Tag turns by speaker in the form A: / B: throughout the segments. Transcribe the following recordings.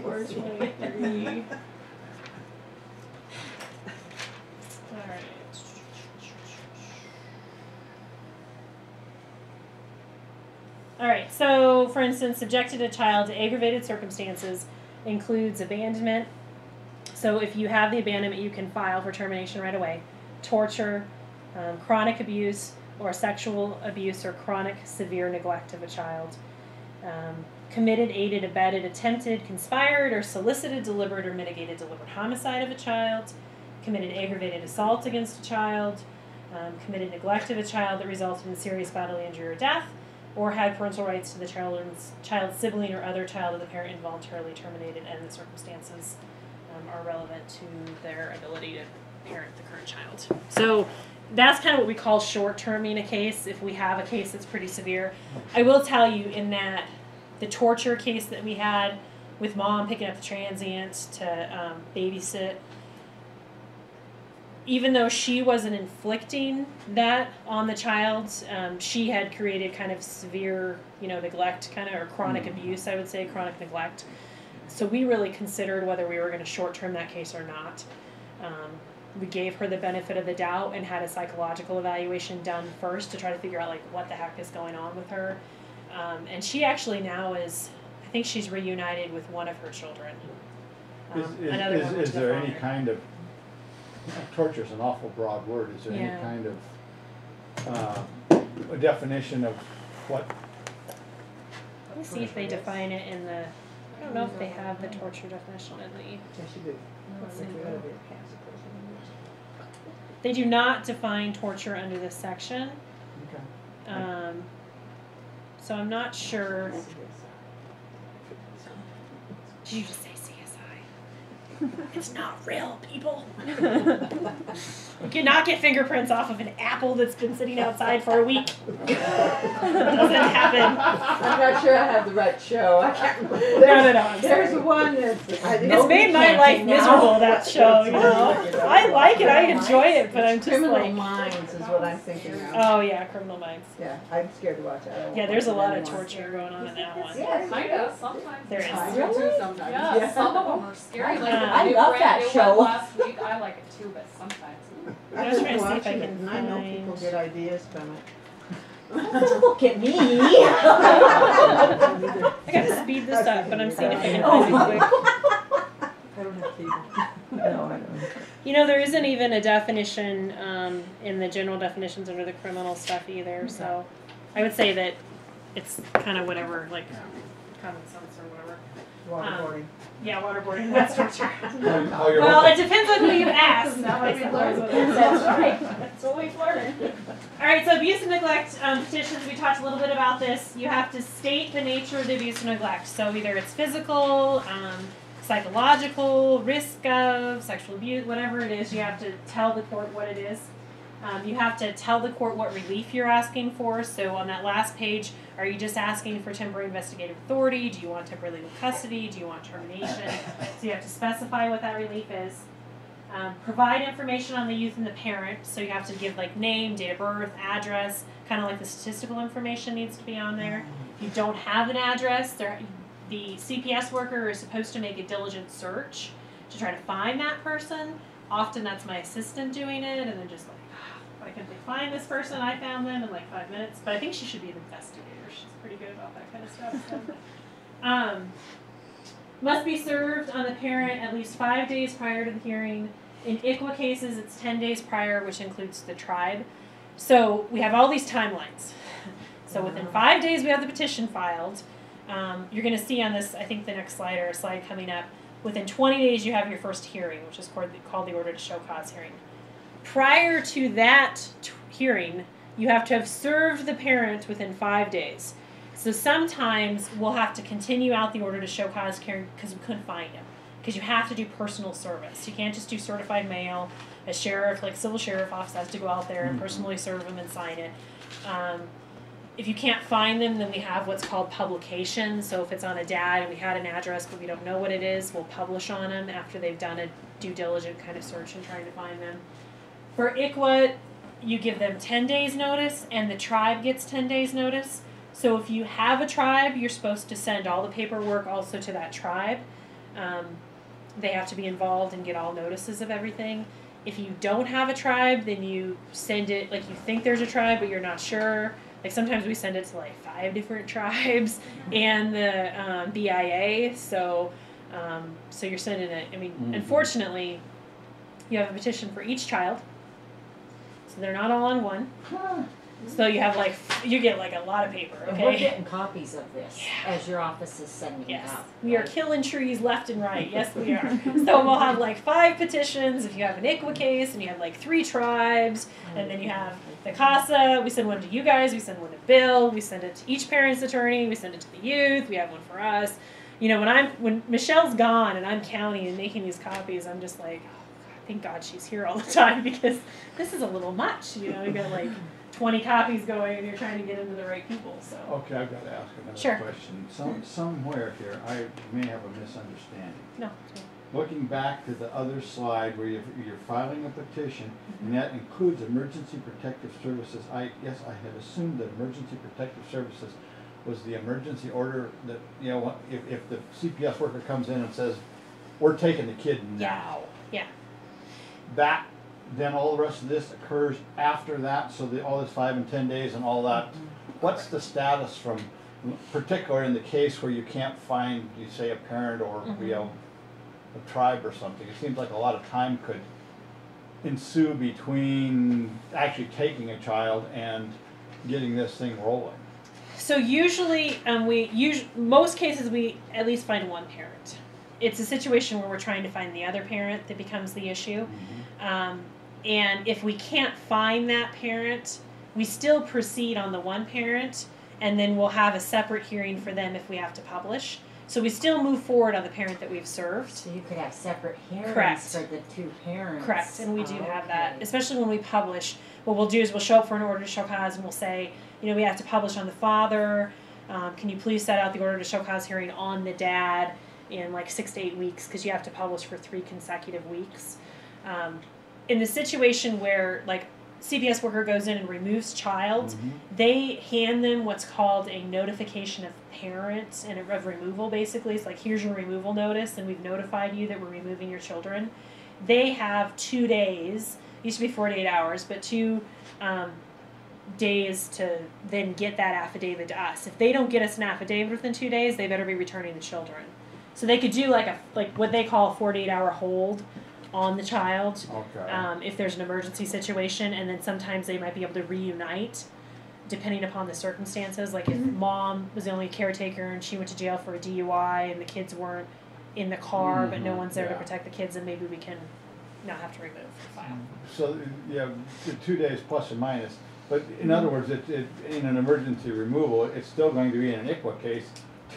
A: 423. Alright. Alright, so for instance, subjected a child to aggravated circumstances includes abandonment. So if you have the abandonment, you can file for termination right away. Torture, chronic abuse, or sexual abuse or chronic severe neglect of a child. Committed, aided, abetted, attempted, conspired, or solicited, deliberate, or mitigated deliberate homicide of a child. Committed aggravated assault against a child. Committed neglect of a child that resulted in serious bodily injury or death. Or had parental rights to the child's sibling or other child of the parent involuntarily terminated, and the circumstances are relevant to their ability to parent the current child. So that's kind of what we call short-terming a case if we have a case that's pretty severe. I will tell you in that the torture case that we had with mom picking up the transient to babysit, even though she wasn't inflicting that on the child, she had created kind of severe, neglect, or chronic abuse, I would say, chronic neglect. So we really considered whether we were going to short-term that case or not. We gave her the benefit of the doubt and had a psychological evaluation done first to try to figure out, what the heck is going on with her. And she actually now I think she's reunited with one of her children.
B: Is there any kind of, torture is an awful broad word, is there any kind of a definition of what?
A: Let me see if they define it in the, I don't know if they have the torture definition in the.
C: Yes, you do.
A: They do not define torture under this section.
B: Okay.
A: So I'm not sure. Did you just say CSI? It's not real, people. You cannot get fingerprints off of an apple that's been sitting outside for a week. It doesn't happen.
C: I'm not sure I have the right show. I can't remember.
A: No.
C: There's one that's.
A: It's made my life miserable, that show, I like it, I enjoy it, but I'm just
C: Criminal Minds is what I'm thinking of.
A: Oh, yeah, Criminal Minds.
C: Yeah, I'm scared to watch it.
A: Yeah, there's a lot of torture going on in that one.
C: Yeah,
D: Kind of, sometimes.
A: There is.
C: Really?
D: Sometimes. Yeah, some of them are scary. Like
A: I
D: the new
C: love
D: brand
C: that
D: new
C: show.
D: one last week. I like it too, but sometimes.
A: I was trying to see if I
C: watching it,
A: can
C: and I know
A: find-
C: people get ideas from it. Look at me.
A: I gotta speed this up, but I'm seeing if I can find it quick.
C: I don't have cable. No, I don't.
A: There isn't even a definition in the general definitions under the criminal stuff either, so I would say that it's kind of whatever, common sense or whatever.
C: Waterboarding.
A: Yeah, waterboarding, that's torture.
B: You're
A: Well,
B: welcome.
A: it depends on who you ask.
D: Now
A: I
D: we
A: suppose.
D: learn.
A: That's right. That's what we've learned. All right, so abuse and neglect petitions, we talked a little bit about this. You have to state the nature of the abuse and neglect. So either it's physical, psychological, risk of, sexual abuse, whatever it is, you have to tell the court what it is. You have to tell the court what relief you're asking for. So on that last page, are you just asking for temporary investigative authority? Do you want temporary legal custody? Do you want termination? So you have to specify what that relief is. Provide information on the youth and the parent. So you have to give name, date of birth, address, kind of the statistical information needs to be on there. If you don't have an address, the CPS worker is supposed to make a diligent search to try to find that person. Often that's my assistant doing it, and then just why couldn't they find this person? I found them in 5 minutes. But I think she should be an investigator. She's pretty good about that kind of stuff. So. Must be served on the parent at least 5 days prior to the hearing. In ICWA cases, it's 10 days prior, which includes the tribe. So we have all these timelines. So within 5 days, we have the petition filed. You're going to see on this, I think the next slide or a slide coming up, within 20 days, you have your first hearing, which is called the order to show cause hearing. Prior to that hearing, you have to have served the parent within 5 days. So sometimes we'll have to continue out the order to show cause hearing because we couldn't find him. Because you have to do personal service. You can't just do certified mail. A sheriff, civil sheriff office has to go out there and personally serve them and sign it. If you can't find them, then we have what's called publication. So if it's on a dad and we had an address but we don't know what it is, we'll publish on them after they've done a due diligent kind of search and trying to find them. For ICWA, you give them 10 days notice and the tribe gets 10 days notice. So if you have a tribe, you're supposed to send all the paperwork also to that tribe. They have to be involved and get all notices of everything. If you don't have a tribe, then you send it, like you think there's a tribe, but you're not sure. Like sometimes we send it to like 5 different tribes and the BIA. So you're sending it. I mean, unfortunately, you have a petition for each child. So they're not all on one. So you have you get like a lot of paper, okay?
C: And we're getting copies of this as your office is sending it out.
A: We are killing trees left and right. Yes, we are. So we'll have like 5 petitions if you have an ICWA case, and you have like 3 tribes, and then you have the CASA. We send one to you guys. We send one to Bill. We send it to each parent's attorney. We send it to the youth. We have one for us. You know, when Michelle's gone and I'm counting and making these copies, I'm just like, oh, thank God she's here all the time, because this is a little much. You know, you got like 20 copies going and you're trying to get into the right people. So
B: okay, I've got to ask another
A: Sure.
B: question. Somewhere here I may have a misunderstanding.
A: No.
B: Looking back to the other slide where you're filing a petition, and that includes emergency protective services. I had assumed that emergency protective services was the emergency order that, you know, if the CPS worker comes in and says, we're taking the kid now.
A: Yeah.
B: That, then all the rest of this occurs after that, so all this 5 and 10 days and all that. What's the status from, particularly in the case where you can't find, you say, a parent or, you know, a tribe or something? It seems like a lot of time could ensue between actually taking a child and getting this thing rolling.
A: So usually, most cases we at least find one parent. It's a situation where we're trying to find the other parent that becomes the issue. And if we can't find that parent, we still proceed on the one parent, and then we'll have a separate hearing for them if we have to publish. So we still move forward on the parent that we've served.
C: So you could have separate hearings
A: Correct.
C: for the 2 parents.
A: Correct, and we do have that, especially when we publish. What we'll do is we'll show up for an order to show cause, and we'll say, you know, we have to publish on the father. Can you please set out the order to show cause hearing on the dad in like 6 to 8 weeks, because you have to publish for 3 consecutive weeks. In the situation where like CPS worker goes in and removes child, they hand them what's called a notification of parent and of removal. Basically, it's like, here's your removal notice, and we've notified you that we're removing your children. They have 2 days. Used to be 48 hours, but 2 days to then get that affidavit to us. If they don't get us an affidavit within 2 days, they better be returning the children. So they could do like what they call a 48-hour hold on the child, if there's an emergency situation, and then sometimes they might be able to reunite depending upon the circumstances. Like if mom was the only caretaker and she went to jail for a DUI and the kids weren't in the car, but no one's there to protect the kids, and maybe we can not have to remove the file.
B: So yeah, the 2 days plus or minus. But in other words, in an emergency removal, it's still going to be in an ICWA case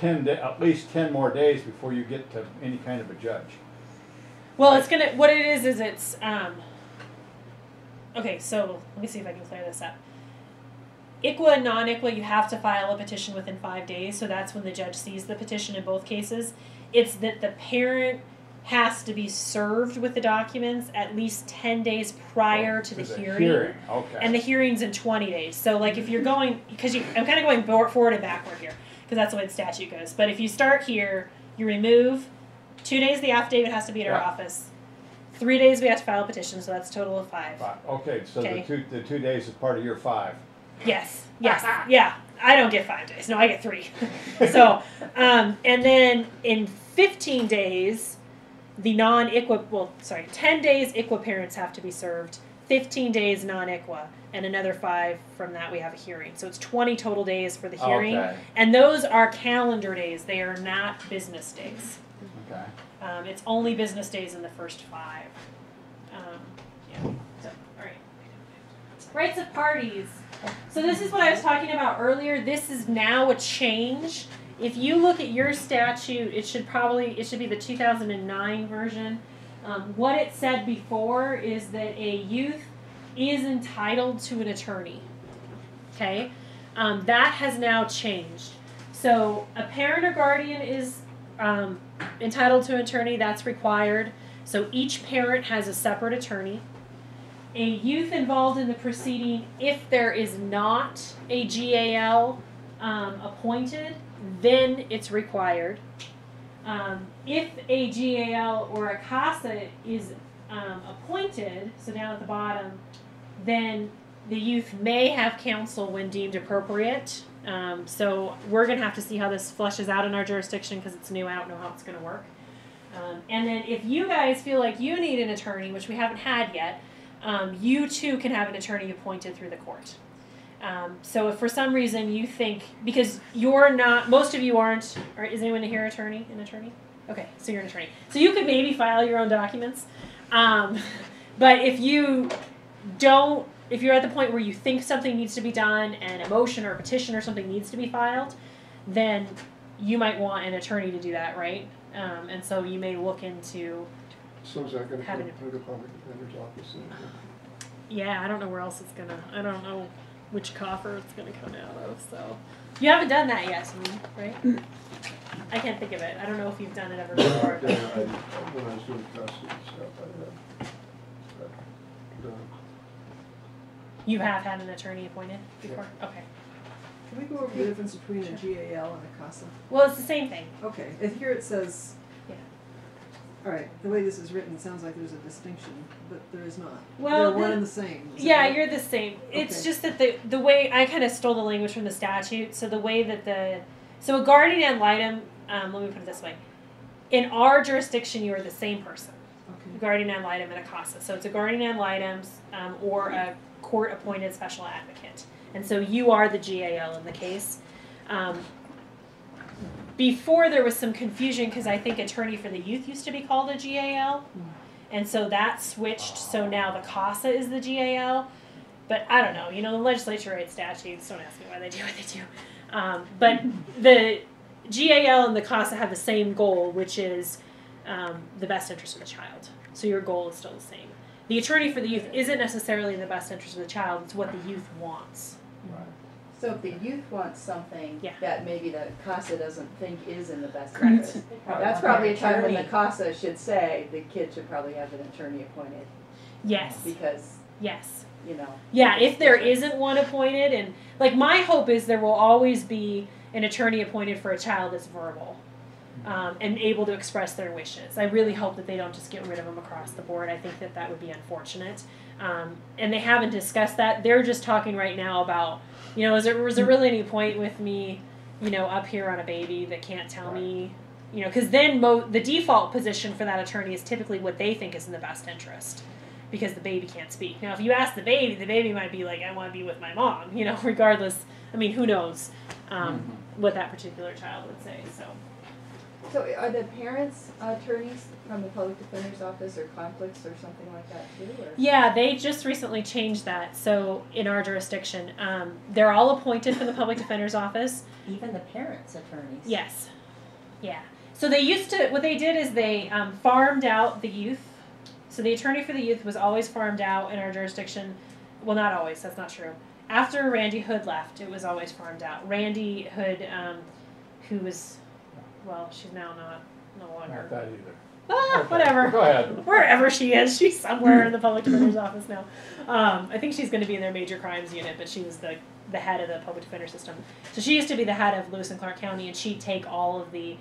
B: at least 10 more days before you get to any kind of a judge.
A: Well, what it is it's, okay, so let me see if I can clear this up. ICWA and non-ICWA, you have to file a petition within 5 days, so that's when the judge sees the petition in both cases. It's that the parent has to be served with the documents at least 10 days prior to the hearing.
B: Okay.
A: And the hearing's in 20 days. So like if you're going, I'm kind of going forward and backward here, because that's the way the statute goes. But if you start here, you remove, 2 days the affidavit has to be at our office. 3 days we have to file a petition, so that's a total of 5.
B: Okay, so the 2 days is part of your 5.
A: Yes, yeah. I don't get 5 days. No, I get 3. So, and then in 15 days, the 10 days ICWA parents have to be served, 15 days non-ICWA, and another 5 from that we have a hearing. So it's 20 total days for the hearing.
B: Okay.
A: And those are calendar days. They are not business days.
B: Okay.
A: It's only business days in the first 5. So, all right. Rights of parties. So this is what I was talking about earlier. This is now a change. If you look at your statute, it should be the 2009 version. What it said before is that a youth is entitled to an attorney. Okay? That has now changed. So a parent or guardian is entitled to an attorney. That's required. So each parent has a separate attorney. A youth involved in the proceeding, if there is not a GAL appointed, then it's required. If a GAL or a CASA is appointed, so down at the bottom, then the youth may have counsel when deemed appropriate. So we're going to have to see how this fleshes out in our jurisdiction because it's new. I don't know how it's going to work. And then if you guys feel like you need an attorney, which we haven't had yet, you too can have an attorney appointed through the court. So if for some reason you think, because you're not, most of you aren't, or is anyone here an attorney? Okay, so you're an attorney. So you could maybe file your own documents. But if you don't, if you're at the point where you think something needs to be done and a motion or a petition or something needs to be filed, then you might want an attorney to do that, right? And so you may look into.
E: So is that going to come
A: Having
E: through the public defender's office?
A: Yeah, I don't know where else it's gonna. I don't know which coffer it's gonna come out of. So you haven't done that yet, right? I can't think of it. I don't know if you've done it ever before.
E: Yeah, when I was doing custody stuff, I had.
A: You have had an attorney appointed before? Okay.
F: Can we go over the difference between a GAL and a CASA?
A: Well, it's the same thing.
F: Okay, and here it says,
A: Yeah.
F: all right, the way this is written, it sounds like there's a distinction, but there is not.
A: Well,
F: They're one and the same. Is that
A: Yeah,
F: right?
A: you're the same. It's
F: Okay.
A: just that the way I kind of stole the language from the statute. So the way that so a guardian ad litem, let me put it this way. In our jurisdiction, you are the same person.
F: Okay.
A: Guardian ad litem and a CASA. So it's a guardian ad litem or a court-appointed special advocate. And so you are the GAL in the case. Before there was some confusion because I think attorney for the youth used to be called a GAL. And so that switched. So now the CASA is the GAL. But I don't know. You know, the legislature writes statutes. Don't ask me why they do what they do. But the GAL and the CASA have the same goal, which is the best interest of the child. So your goal is still the same. The attorney for the youth isn't necessarily in the best interest of the child. It's what the youth wants.
B: Right.
C: So if the youth wants something
A: Yeah.
C: that maybe the CASA doesn't think is in the best
A: Correct.
C: interest, that's probably a time when the
G: Attorney.
C: CASA should say the kid should probably have an attorney appointed
A: Yes.
C: because,
A: Yes.
C: you know.
A: Yeah, if there isn't one appointed, and like my hope is there will always be an attorney appointed for a child that's verbal and able to express their wishes. I really hope that they don't just get rid of them across the board. I think that that would be unfortunate. And they haven't discussed that. They're just talking right now about, you know, was there really any point with me, you know, up here on a baby that can't tell me, you know, because then the default position for that attorney is typically what they think is in the best interest. Because the baby can't speak. Now, if you ask the baby might be like, I want to be with my mom, you know, regardless. I mean, who knows what that particular child would say, so.
C: So are the parents attorneys from the public defender's office or conflicts or something like that too? Or?
A: Yeah, they just recently changed that. So in our jurisdiction, they're all appointed from the public defender's office.
G: Even the parents' attorneys.
A: Yes. Yeah. So they used to, what they did is they farmed out the youth. So the attorney for the youth was always farmed out in our jurisdiction. Well, not always, that's not true. After Randy Hood left, it was always farmed out. Randy Hood, who was, well, she's now no longer.
B: Not that either.
A: Ah,
B: Okay,
A: whatever.
B: Go ahead.
A: Wherever she is, she's somewhere in the public defender's office now. I think she's going to be in their major crimes unit, but she was the head of the public defender system. So she used to be the head of Lewis and Clark County, and she'd take all of the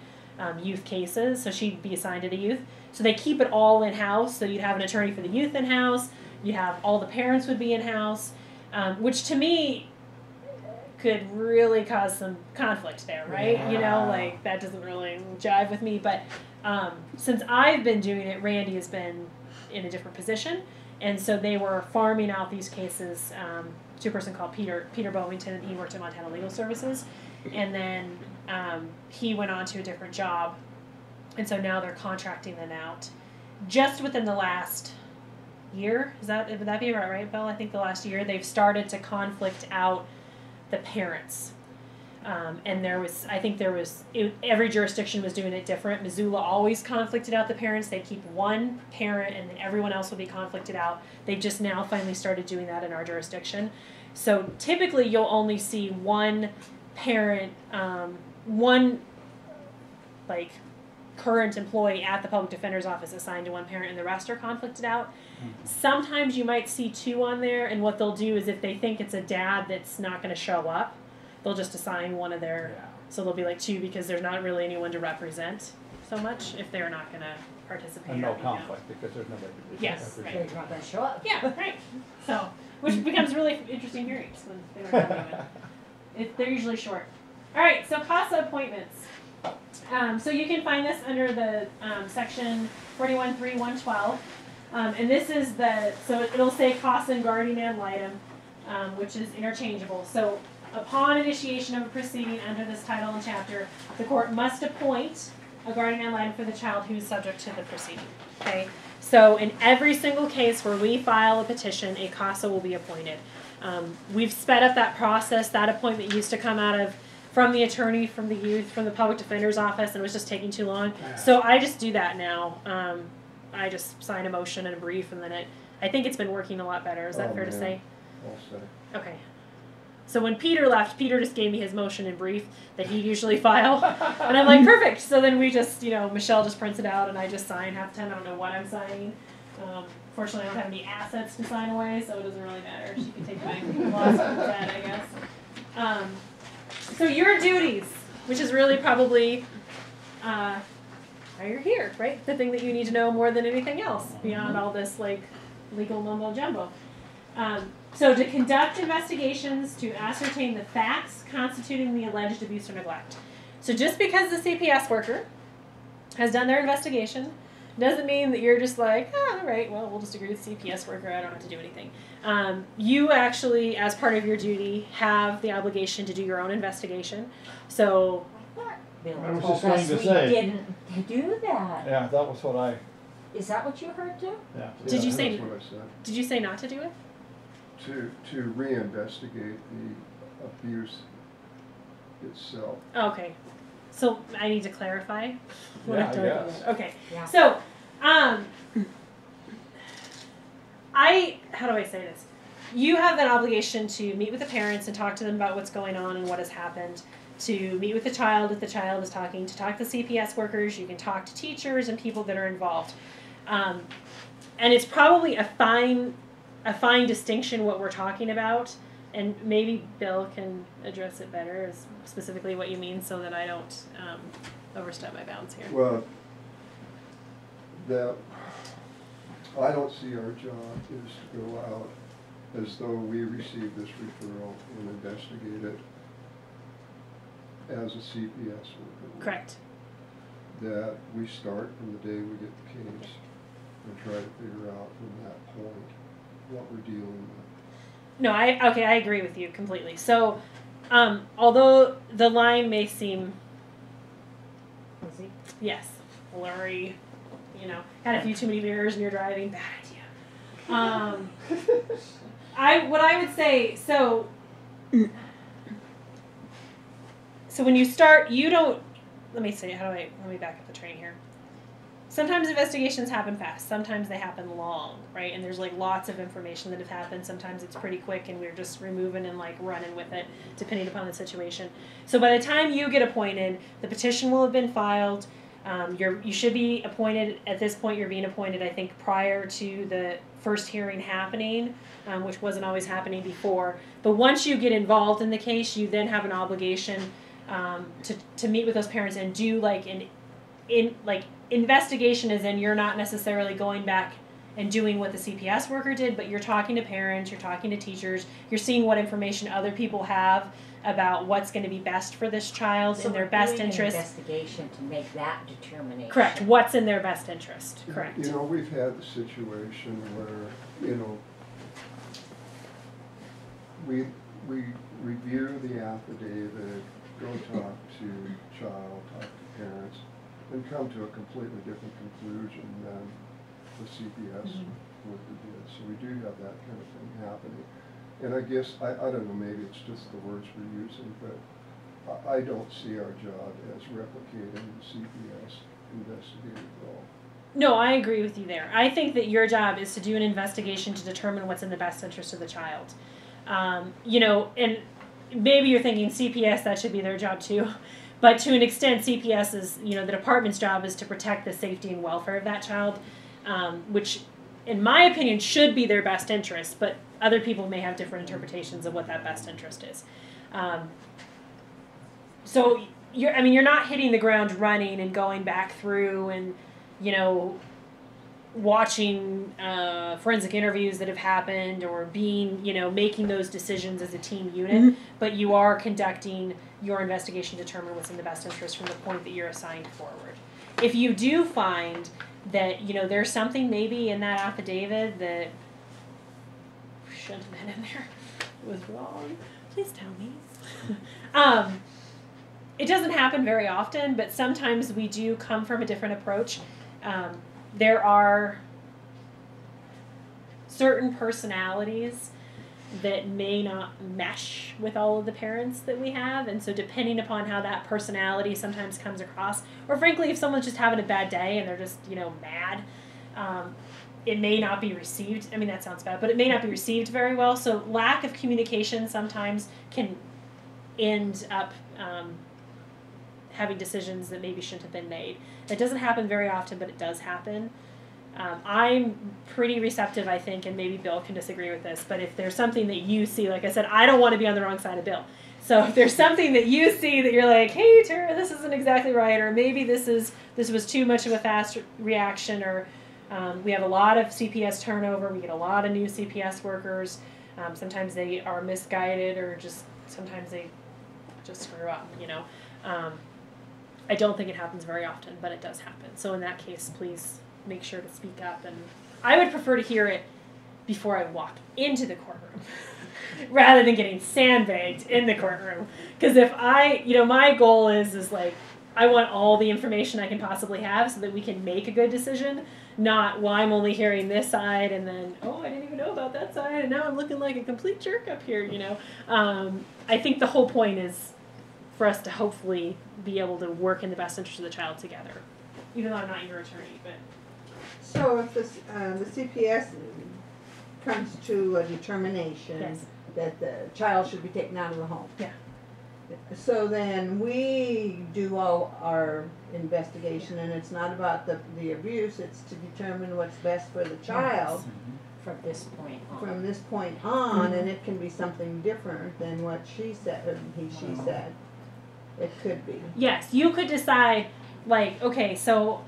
A: youth cases, so she'd be assigned to the youth. So they keep it all in-house, so you'd have an attorney for the youth in-house, you have all the parents would be in-house, which to me could really cause some conflict there, right?
B: Yeah.
A: You know, like that doesn't really jive with me, but since I've been doing it, Randy has been in a different position, and so they were farming out these cases to a person called Peter Bovington, and he worked at Montana Legal Services, and then he went on to a different job, and so now they're contracting them out. Just within the last year, would that be about right, Bill? I think the last year they've started to conflict out the parents. And every jurisdiction was doing it different. Missoula always conflicted out the parents. They'd keep one parent and then everyone else would be conflicted out. They've just now finally started doing that in our jurisdiction. So typically you'll only see one parent, one like current employee at the public defender's office assigned to one parent and the rest are conflicted out. Sometimes you might see two on there, and what they'll do is if they think it's a dad that's not going to show up, they'll just assign one of their, so there'll be like two because there's not really anyone to represent. so much if they're not going to participate.
B: And
A: or
B: no
A: hang out.
B: conflict, because there's nobody to be.
A: Yes,
B: I
A: right.
G: They're not gonna show up.
A: Yeah, right. So, which becomes really interesting hearings when they don't have anyone. They're usually short. All right, so CASA appointments. So you can find this under the section 41.3.112. And this is so it'll say CASA and guardian ad litem, which is interchangeable. So upon initiation of a proceeding under this title and chapter, the court must appoint a guardian ad litem for the child who is subject to the proceeding. Okay? So in every single case where we file a petition, a CASA will be appointed. We've sped up that process. That appointment used to come out from the attorney, from the youth, from the public defender's office, and it was just taking too long. So I just do that now. I just sign a motion and a brief, and then I think it's been working a lot better. Is that fair to say?
E: I'll say.
A: Okay. So when Peter left, Peter just gave me his motion and brief that he'd usually file. And I'm like, perfect. So then we just, Michelle just prints it out and I just sign. Half the time I don't know what I'm signing. Fortunately, I don't have any assets to sign away, so it doesn't really matter. She can take my law school debt, I guess. So your duties, which is really probably why you're here, right? The thing that you need to know more than anything else beyond all this legal mumbo jumbo. So to conduct investigations to ascertain the facts constituting the alleged abuse or neglect. So just because the CPS worker has done their investigation doesn't mean that you're just like, all right, well, we'll just agree with the CPS worker. I don't have to do anything. You actually, as part of your duty, have the obligation to do your own investigation. So
G: Bill
B: I was
G: told
B: just going
G: us
B: to
G: we
B: say.
G: didn't do that.
B: Yeah, that was what I,
G: Is that what you heard too?
B: yeah.
A: Did you say-
E: That's what I said.
A: did you say not to do it?
E: To reinvestigate the abuse itself.
A: Okay. So I need to clarify what
B: Yeah,
A: I'm
B: I
A: talking
B: guess.
A: about. Okay.
G: Yeah.
A: So, how do I say this? You have that obligation to meet with the parents and talk to them about what's going on and what has happened. To meet with the child if the child is talking, to talk to CPS workers. You can talk to teachers and people that are involved. And it's probably a fine distinction what we're talking about. And maybe Bill can address it better, as specifically what you mean, so that I don't overstep my bounds here.
E: Well, I don't see our job is to go out as though we receive this referral and investigate it as a CPS worker.
A: Correct.
E: That we start from the day we get the case and try to figure out from that point what we're dealing with.
A: No, I agree with you completely. So, although the line may seem, yes, blurry, had a few too many mirrors and you're driving, bad idea. What I would say, so when you start, you don't, let me back up the train here. Sometimes investigations happen fast. Sometimes they happen long, right? And there's lots of information that have happened. Sometimes it's pretty quick and we're just removing and running with it, depending upon the situation. So by the time you get appointed, the petition will have been filed. You should be appointed, at this point you're being appointed, I think, prior to the first hearing happening, which wasn't always happening before. But once you get involved in the case, you then have an obligation to meet with those parents and do investigation, as in you're not necessarily going back and doing what the CPS worker did, but you're talking to parents, you're talking to teachers, you're seeing what information other people have about what's going to be best for this child in their best interest.
G: An investigation to make that determination.
A: Correct. What's in their best interest. Correct.
E: We've had the situation where, we review the affidavit, go talk to child, talk to parents, and come to a completely different conclusion than the CPS worker did. So we do have that kind of thing happening. And I guess, I don't know, maybe it's just the words we're using, but I don't see our job as replicating the CPS investigative role.
A: No, I agree with you there. I think that your job is to do an investigation to determine what's in the best interest of the child. And maybe you're thinking CPS, that should be their job too. But to an extent, CPS is, the department's job is to protect the safety and welfare of that child, which, in my opinion, should be their best interest, but other people may have different interpretations of what that best interest is. So you're not hitting the ground running and going back through and, watching forensic interviews that have happened or being, making those decisions as a team unit, but you are conducting your investigation to determine what's in the best interest from the point that you're assigned forward. If you do find that, there's something maybe in that affidavit that shouldn't have been in there, was wrong, please tell me. It doesn't happen very often, but sometimes we do come from a different approach. There are certain personalities that may not mesh with all of the parents that we have, and so depending upon how that personality sometimes comes across, or frankly if someone's just having a bad day and they're just mad, it may not be received. I mean, that sounds bad, but it may not be received very well. So lack of communication sometimes can end up having decisions that maybe shouldn't have been made. It doesn't happen very often, but it does happen. I'm pretty receptive, I think, and maybe Bill can disagree with this, but if there's something that you see, like I said, I don't want to be on the wrong side of Bill. So if there's something that you see that you're like, hey, Tara, this isn't exactly right, or maybe this was too much of a fast reaction, or we have a lot of CPS turnover, we get a lot of new CPS workers. Sometimes they are misguided, or just sometimes they just screw up, I don't think it happens very often, but it does happen. So in that case, please make sure to speak up. And I would prefer to hear it before I walk into the courtroom rather than getting sandbagged in the courtroom. Because if my goal is like, I want all the information I can possibly have so that we can make a good decision, not, well, I'm only hearing this side and then, I didn't even know about that side and now I'm looking like a complete jerk up here, I think the whole point is for us to hopefully be able to work in the best interest of the child together, even though I'm not your attorney. But
H: so if the CPS comes to a determination
A: yes.
H: that the child should be taken out of the home,
A: Yeah.
H: so then we do all our investigation, and it's not about the abuse; it's to determine what's best for the child.
G: From this point on.
H: From this point on, and it can be something different than what she said, or she said. It could be.
A: Yes, you could decide, like, okay, so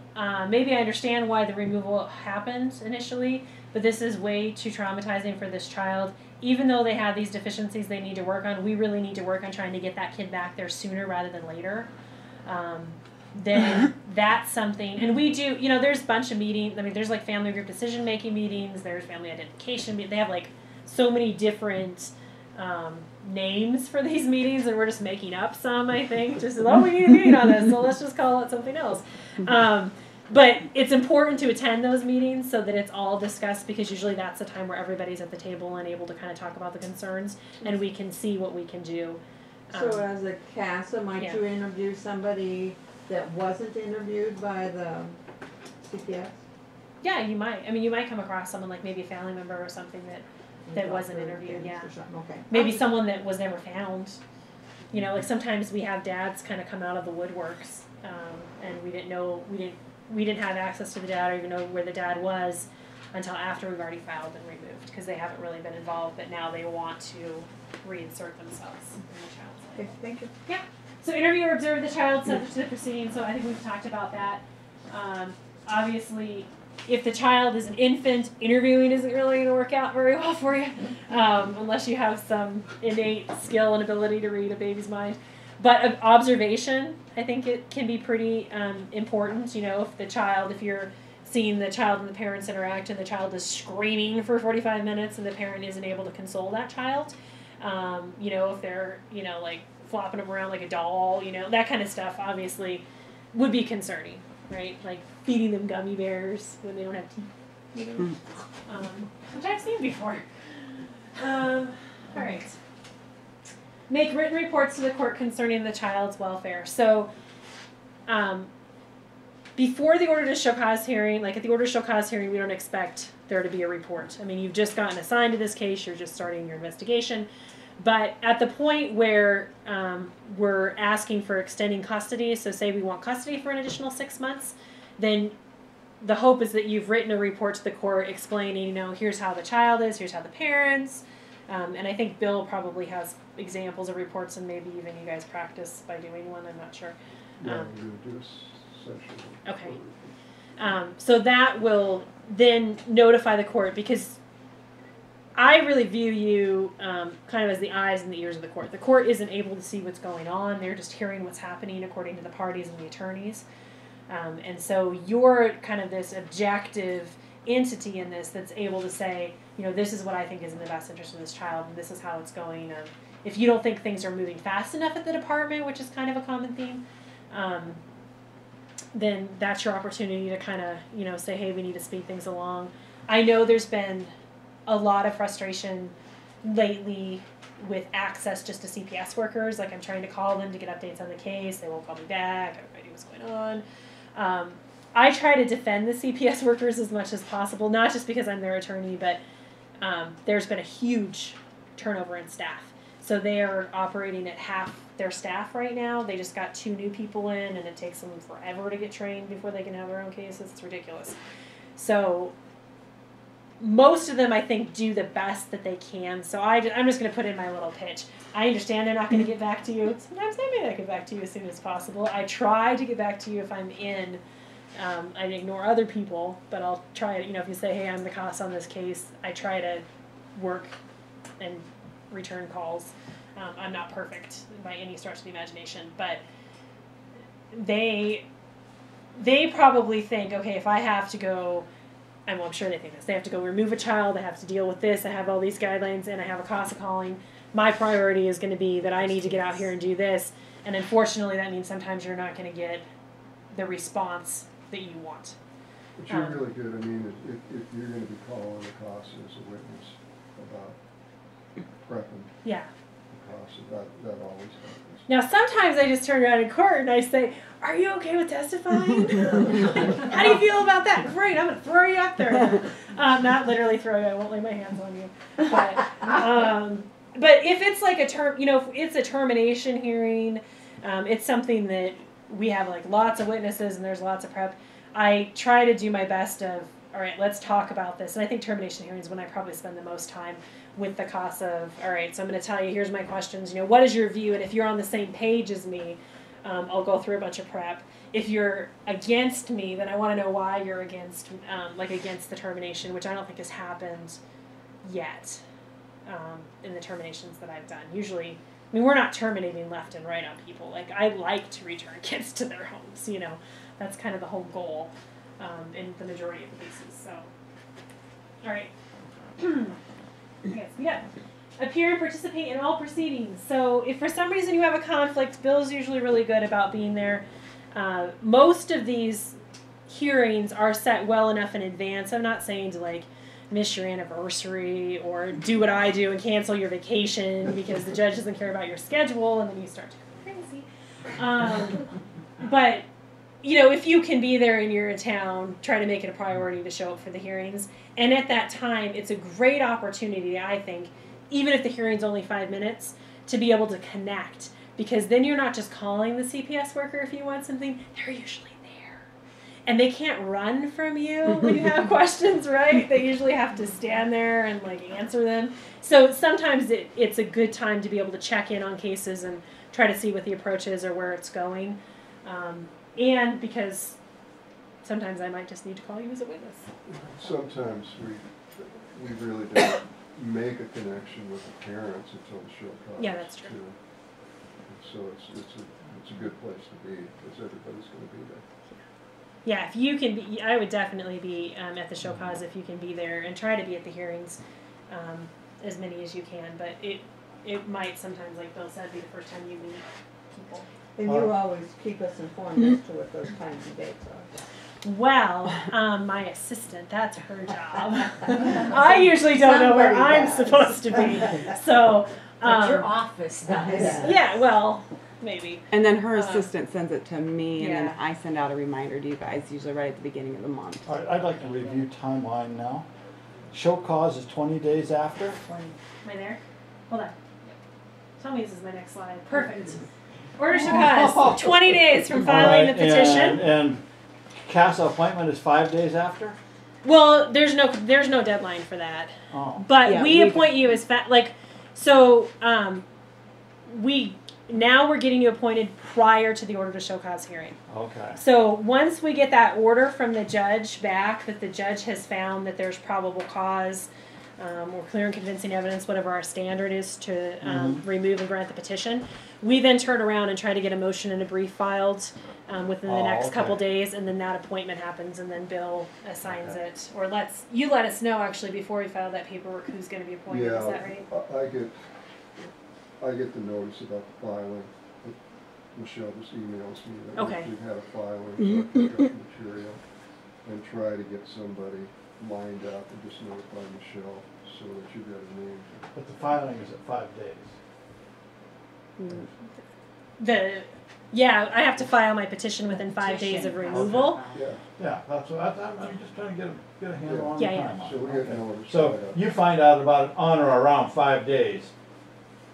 A: maybe I understand why the removal happened initially, but this is way too traumatizing for this child. Even though they have these deficiencies they need to work on, we really need to work on trying to get that kid back there sooner rather than later. Then that's something, and we do, there's a bunch of meetings. I mean, there's like family group decision-making meetings, there's family identification, they have like so many different names for these meetings, and we're just making up some, I think, just, we need a meeting on this, so let's just call it something else. But it's important to attend those meetings so that it's all discussed, because usually that's the time where everybody's at the table and able to kind of talk about the concerns, and we can see what we can do.
H: So as a CASA, might
A: yeah.
H: you interview somebody that wasn't interviewed by the CPS?
A: Yeah, you might. I mean, you might come across someone like maybe a family member or something that wasn't
H: Doctor,
A: interviewed, yeah.
H: or something, okay.
A: Maybe someone that was never found. Like sometimes we have dads kind of come out of the woodworks, and we didn't have access to the dad or even know where the dad was until after we've already filed and removed, because they haven't really been involved, but now they want to reinsert themselves in the child's life.
H: Okay, thank you.
A: Yeah. So interview or observe the child subject to the proceeding. So I think we've talked about that. Obviously, if the child is an infant, interviewing isn't really going to work out very well for you, unless you have some innate skill and ability to read a baby's mind. But observation, I think it can be pretty important. If you're seeing the child and the parents interact and the child is screaming for 45 minutes and the parent isn't able to console that child, if they're, like flopping them around like a doll, that kind of stuff obviously would be concerning, right? Like feeding them gummy bears when they don't have teeth, which I've seen before. All right. Make written reports to the court concerning the child's welfare. So, before the order to show cause hearing, like at the order to show cause hearing, we don't expect there to be a report. I mean, you've just gotten assigned to this case, you're just starting your investigation. But at the point where we're asking for extending custody, so say we want custody for an additional 6 months, then the hope is that you've written a report to the court explaining, here's how the child is, here's how the parents, and I think Bill probably has examples of reports, and maybe even you guys practice by doing one. I'm not sure.
E: Yeah,
A: Um,
E: we're gonna do a session.
A: Okay. So that will then notify the court, because I really view you kind of as the eyes and the ears of the court. The court isn't able to see what's going on. They're just hearing what's happening according to the parties and the attorneys. And so you're kind of this objective entity in this that's able to say, you know, this is what I think is in the best interest of this child, and this is how it's going. If you don't think things are moving fast enough at the department, which is kind of a common theme, then that's your opportunity to kind of, you know, say, hey, we need to speed things along. I know there's been a lot of frustration lately with access just to CPS workers. Like, I'm trying to call them to get updates on the case. They won't call me back. I have no idea what's going on. I try to defend the CPS workers as much as possible, not just because I'm their attorney, but there's been a huge turnover in staff. So they are operating at half their staff right now. They just got 2 new people in, and it takes them forever to get trained before they can have their own cases. It's ridiculous. So most of them, I think, do the best that they can. So I'm just going to put in my little pitch. I understand they're not going to get back to you. Sometimes they may not get back to you as soon as possible. I try to get back to you if I'm in. I ignore other people, but I'll try to, you know, if you say, hey, I'm the CAS on this case, I try to work and return calls. I'm not perfect by any stretch of the imagination, but they probably think, okay, if I have to go, I'm sure they think this, they have to go remove a child, I have to deal with this, I have all these guidelines, and I have a CASA calling, my priority is going to be that I need to get out here and do this, and unfortunately that means sometimes you're not going to get the response that you want.
E: But you're really good. I mean, if you're going to be calling the CASA as a witness about prepping
A: Yeah.
E: the CASA, that always happens.
A: Now, sometimes I just turn around in court and I say, are you okay with testifying? How do you feel about that? Great, I'm going to throw you up there. Not literally throw you, I won't lay my hands on you. But if it's like if it's a termination hearing, it's something that we have like lots of witnesses and there's lots of prep. I try to do my best of, all right, let's talk about this. And I think termination hearings is when I probably spend the most time with the CASA of, all right, so I'm going to tell you, here's my questions. You know, what is your view? And if you're on the same page as me, I'll go through a bunch of prep. If you're against me, then I want to know why you're against the termination, which I don't think has happened yet in the terminations that I've done. Usually, I mean, we're not terminating left and right on people. Like, I like to return kids to their homes, you know. That's kind of the whole goal in the majority of the cases. So, all right. Okay, so yeah. Appear and participate in all proceedings. So if for some reason you have a conflict, Bill's usually really good about being there. Most of these hearings are set well enough in advance. I'm not saying to like miss your anniversary or do what I do and cancel your vacation because the judge doesn't care about your schedule and then you start to go crazy. But you know, if you can be there and you're in town, try to make it a priority to show up for the hearings. And at that time, it's a great opportunity, I think, even if the hearing's only 5 minutes, to be able to connect. Because then you're not just calling the CPS worker if you want something, they're usually there. And they can't run from you when you have questions, right? They usually have to stand there and like answer them. So sometimes it's a good time to be able to check in on cases and try to see what the approach is or where it's going. And because sometimes I might just need to call you as a witness.
E: Sometimes we really don't make a connection with the parents until the show comes.
A: Yeah, that's true.
E: Too. So it's a good place to be because everybody's going to be there.
A: Yeah, if you can be, I would definitely be at the show cause if you can be there and try to be at the hearings as many as you can. But it might sometimes, like Bill said, be the first time you meet people.
H: And you always keep us informed as to what those times and dates are.
A: Well, my assistant, that's her job. I usually don't know where I'm supposed to be. So,
G: But your office does.
A: yeah, well, maybe.
I: And then her assistant sends it to me, and
A: yeah.
I: then I send out a reminder to you guys, usually right at the beginning of the month.
B: All right, I'd like to review timeline now. Show cause is 20 days after.
A: Am I there? Hold on. Tell me this is my next slide. Perfect. Order show cause, 20 days from filing the petition.
B: And CASA appointment is 5 days after?
A: Well, there's no deadline for that.
B: Oh.
A: But
I: Yeah,
A: we appoint you as now we're getting you appointed prior to the order to show cause hearing.
B: Okay.
A: So once we get that order from the judge back that the judge has found that there's probable cause or clear and convincing evidence, whatever our standard is to remove and grant the petition, we then turn around and try to get a motion and a brief filed within the next couple days, and then that appointment happens, and then Bill assigns it, or let us know actually before we file that paperwork who's going to be appointed.
E: Yeah,
A: Is that right?
E: I get the notice about the filing. Michelle just emails me that
A: Okay.
E: we've had a filing, so I pick up material and try to get somebody lined up and just notify Michelle so that you've got a name.
B: But the filing is at 5 days.
A: I have to file my petition within 5 days of removal.
E: Yeah,
B: Yeah, that's what I'm just trying to get a handle on the
A: Yeah.
B: timeline.
E: so we get notice.
B: So
E: right up.
B: you find out about it on or around 5 days,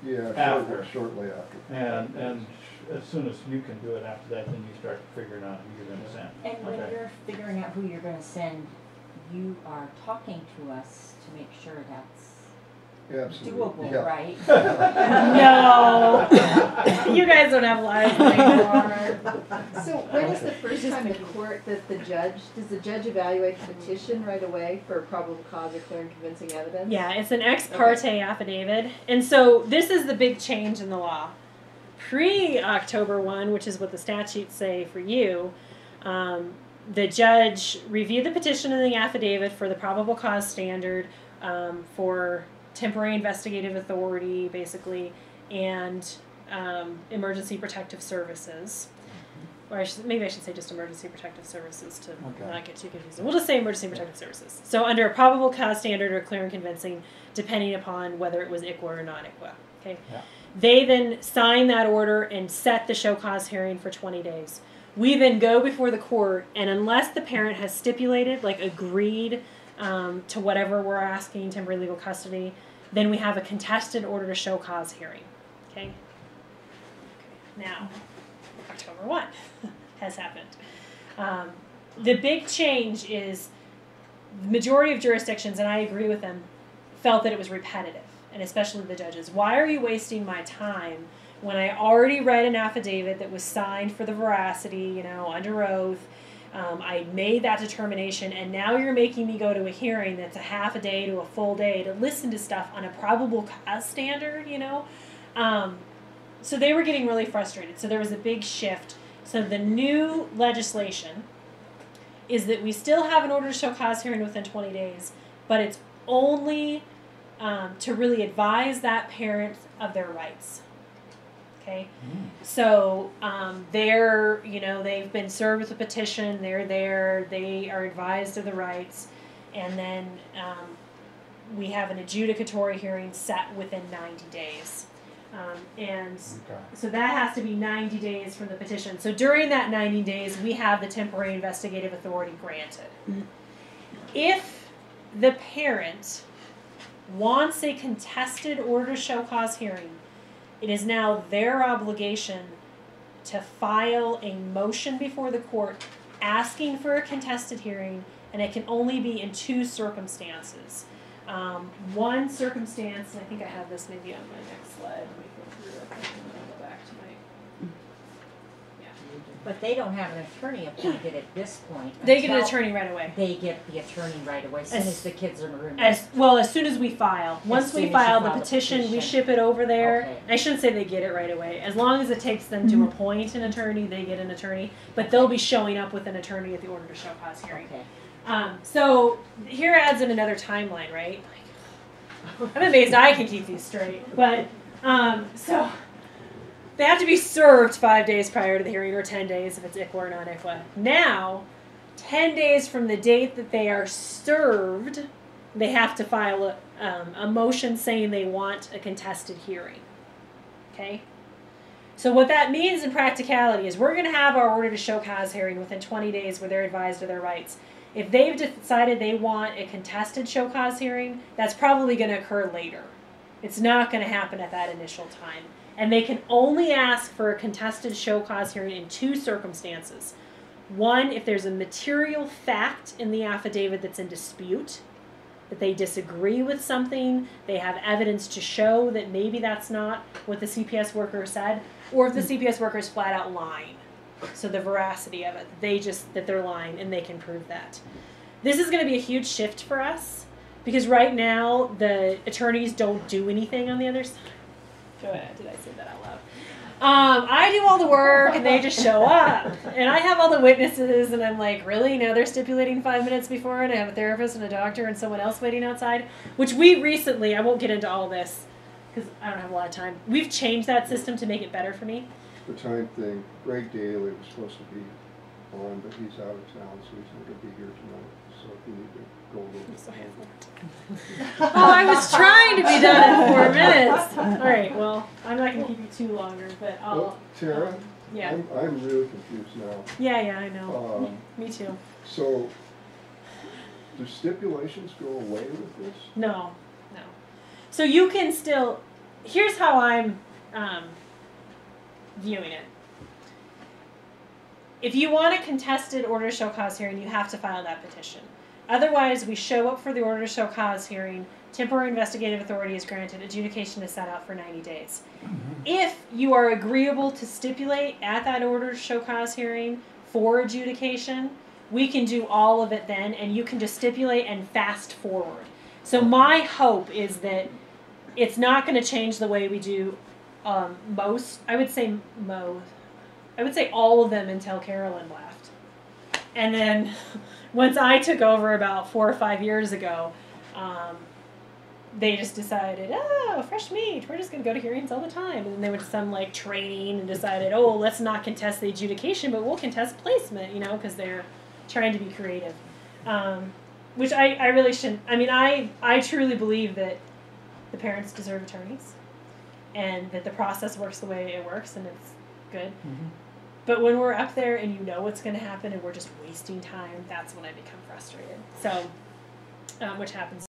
E: Yeah,
B: after.
E: shortly after.
B: and as soon as you can do it after that, then you start figuring out who you're gonna send.
G: And when
B: Okay.
G: you're figuring out who you're gonna send, you are talking to us to make sure that's
E: Absolutely.
G: doable,
E: Yeah.
G: right?
A: No, you guys don't have lives anymore.
C: So when is the first time the court that does the judge evaluate the petition right away for probable cause or clear and convincing evidence?
A: Yeah, it's an ex parte affidavit, and so this is the big change in the law. Pre-October 1, which is what the statutes say for you, the judge reviewed the petition and the affidavit for the probable cause standard for temporary investigative authority, basically, and emergency protective services. Or maybe I should say just emergency protective services to not get too confusing. We'll just say emergency protective services. So under a probable cause standard or clear and convincing, depending upon whether it was ICWA or non-ICWA. Okay.
B: Yeah.
A: They then sign that order and set the show cause hearing for 20 days. We then go before the court, and unless the parent has stipulated, like agreed to whatever we're asking, temporary legal custody, then we have a contested order to show cause hearing. Okay? Now, October 1 has happened. The big change is the majority of jurisdictions, and I agree with them, felt that it was repetitive, and especially the judges. Why are you wasting my time when I already read an affidavit that was signed for the veracity, under oath? I made that determination, and now you're making me go to a hearing that's a half a day to a full day to listen to stuff on a probable cause standard, So they were getting really frustrated. So there was a big shift. So the new legislation is that we still have an order to show cause hearing within 20 days, but it's only to really advise that parent of their rights. Okay, so they've been served with a petition. They're there. They are advised of the rights, and then we have an adjudicatory hearing set within 90 days. So that has to be 90 days from the petition. So during that 90 days, we have the temporary investigative authority granted. If the parent wants a contested order to show cause hearing, it is now their obligation to file a motion before the court asking for a contested hearing, and it can only be in 2 circumstances. One circumstance, and I think I have this maybe on my next slide. Let me go through it. I'm going to go back to my.
G: But they don't have an attorney appointed at this point.
A: They get an
G: until
A: attorney right away.
G: They get the attorney right away, as soon as the kids are removed.
A: As soon as we file. Once we
G: soon as you
A: file the
G: file the
A: petition, we
G: petition.
A: ship it over there.
G: Okay.
A: I shouldn't say they get it right away. As long as it takes them to appoint an attorney, they get an attorney. But they'll be showing up with an attorney at the order to show cause hearing.
G: Okay.
A: So here adds in another timeline, right? I'm amazed I can keep these straight. But so they have to be served 5 days prior to the hearing, or 10 days if it's ICWA or non-ICWA. Now, 10 days from the date that they are served, they have to file a motion saying they want a contested hearing. Okay? So what that means in practicality is we're going to have our order to show cause hearing within 20 days where they're advised of their rights. If they've decided they want a contested show cause hearing, that's probably going to occur later. It's not going to happen at that initial time. And they can only ask for a contested show cause hearing in 2 circumstances. One, if there's a material fact in the affidavit that's in dispute, that they disagree with something, they have evidence to show that maybe that's not what the CPS worker said, or if the CPS worker is flat out lying. So the veracity of it, that they're lying and they can prove that. This is going to be a huge shift for us because right now the attorneys don't do anything on the other side. Go ahead, did I say that out loud? I do all the work and they just show up. And I have all the witnesses and I'm like, really? Now they're stipulating 5 minutes before and I have a therapist and a doctor and someone else waiting outside? Which we recently, I won't get into all this because I don't have a lot of time. We've changed that system to make it better for me.
E: The time thing, Greg Daly was supposed to be on, but he's out of town, so he's not gonna be here tonight. So if you need to go a little bit.
A: So oh, I was trying to be done in 4 minutes. All right, well, I'm not going to keep you too longer, but I'll...
E: Well, Tara,
A: yeah.
E: I'm really confused now.
A: Yeah, I know. Me too.
E: So, do stipulations go away with this?
A: No. So you can still... Here's how I'm viewing it. If you want a contested order to show cause hearing, you have to file that petition. Otherwise, we show up for the order to show cause hearing, temporary investigative authority is granted, adjudication is set out for 90 days. If you are agreeable to stipulate at that order to show cause hearing for adjudication, we can do all of it then, and you can just stipulate and fast forward. So my hope is that it's not going to change the way we do most, I would say all of them until Carolyn left. And then once I took over about 4 or 5 years ago, they just decided, oh, fresh meat, we're just going to go to hearings all the time. And then they went to some like training and decided, oh, let's not contest the adjudication, but we'll contest placement, because they're trying to be creative. Which I really shouldn't. I mean, I truly believe that the parents deserve attorneys and that the process works the way it works and it's good. But when we're up there and you know what's going to happen and we're just wasting time, that's when I become frustrated. So, which happens.